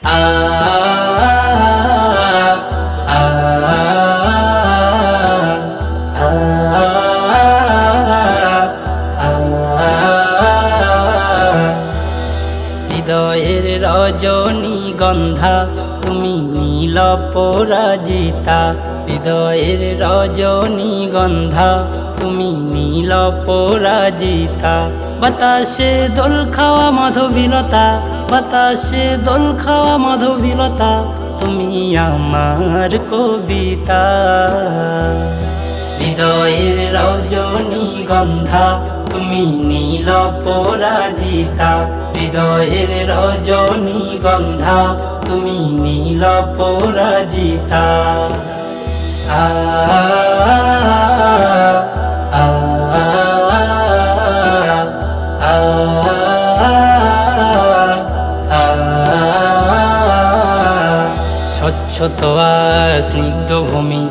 আ আ হৃদয়ের রজনীগন্ধা তুমি নীল পরাজিতা, হৃদয়ের রজনীগন্ধা তুমি নীল পরাজিতা। বাতাসে দোল খাওয়া মাধবীলতা, বাতাসে দোল খাওয়া মাধবীলতা, তুমি আমার কবিতা। হৃদয়ের রজনীগন্ধা তুমি নীল পরাজিতা, হৃদয়ের রজনীগন্ধা তুমি নীল পরাজিতা। আ আ স্বচ্ছ স্নিগ্ধ ভূমি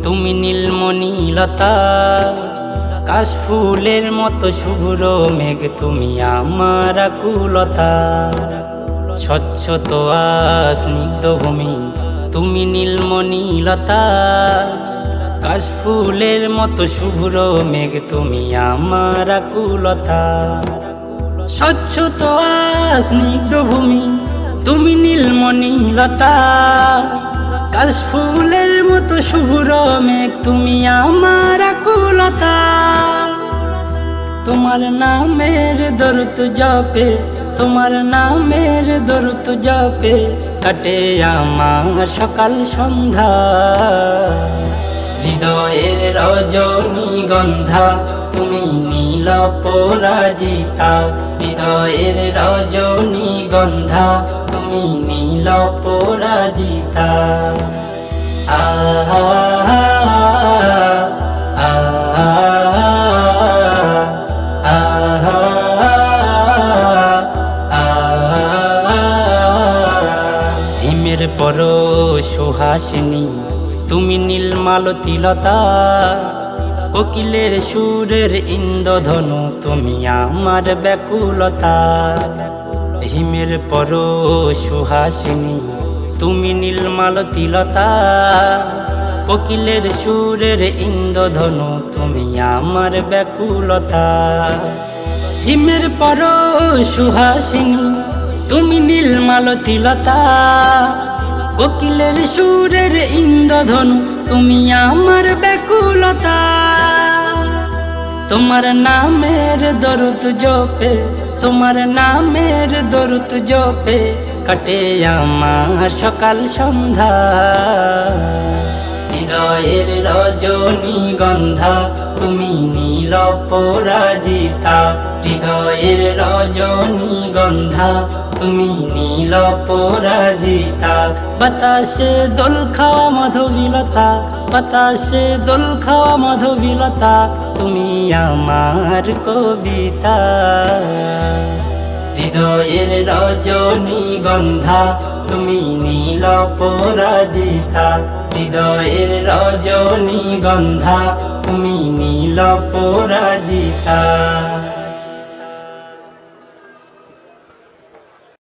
তুমি নীলমণিলতা, কাশফুলের মতো শুভ্র মেঘ তুমি আমার আকুলতা। স্বচ্ছ স্নিগ্ধ ভূমি তুমি নীলমণিলতা, কাশফুলের মতো শুভ্র মেঘ তুমি আমার আকুলতা। স্বচ্ছ স্নিগ্ধ ভূমি তুমি নীলমণিলতা, কাশফুলের মতো শুভ্র মেঘ তুমি আমার আকুলতা। তোমার নামের দরুদ জপে, তোমার নামের দরুদ জপে কাটে আমার সকাল সন্ধ্যা। হৃদয়ের রজনীগন্ধা তুমি নীল পরাজিতা, হৃদয়ের রজনীগন্ধা তুমি নীল পরাজিতা। আ আ হিমের পর সুহাসিনী তুমি নীলমালতিলতা, কোকিলের সুরের ইন্দ্রধনু তুমি আমার ব্যাকুলতা। হিমের পর সুহাসিনী তুমি নীলমালতিলতা, কোকিলের সুরের ইন্দ্রধনু তুমি আমার ব্যাকুলতা। হিমের পর সুহাসিনী তুমি নীলমালতিলতা, কোকিলের সুরের ইন্দ্রধনু তুমি আমার ব্যাকুলতা। তোমার নামের দরুদ জপে, তোমার নামের দরুদ জপে কাটে আমার সকাল সন্ধ্যা। হৃদয়ের রজনীগন্ধা তুমি নীল পরাজিতা, হৃদয়ের রজনীগন্ধা তুমি নীল পরাজিতা। বাতাসে দোল খাওয়া মাধবীলতা, বাতাসে দোল খাওয়া মাধবীলতা, তুমি আমার কবিতা। হৃদয়ের রজনীগন্ধা তুমি নীল পরাজিতা, হৃদয়ের রজনীগন্ধা তুমি নীল পরাজিতা।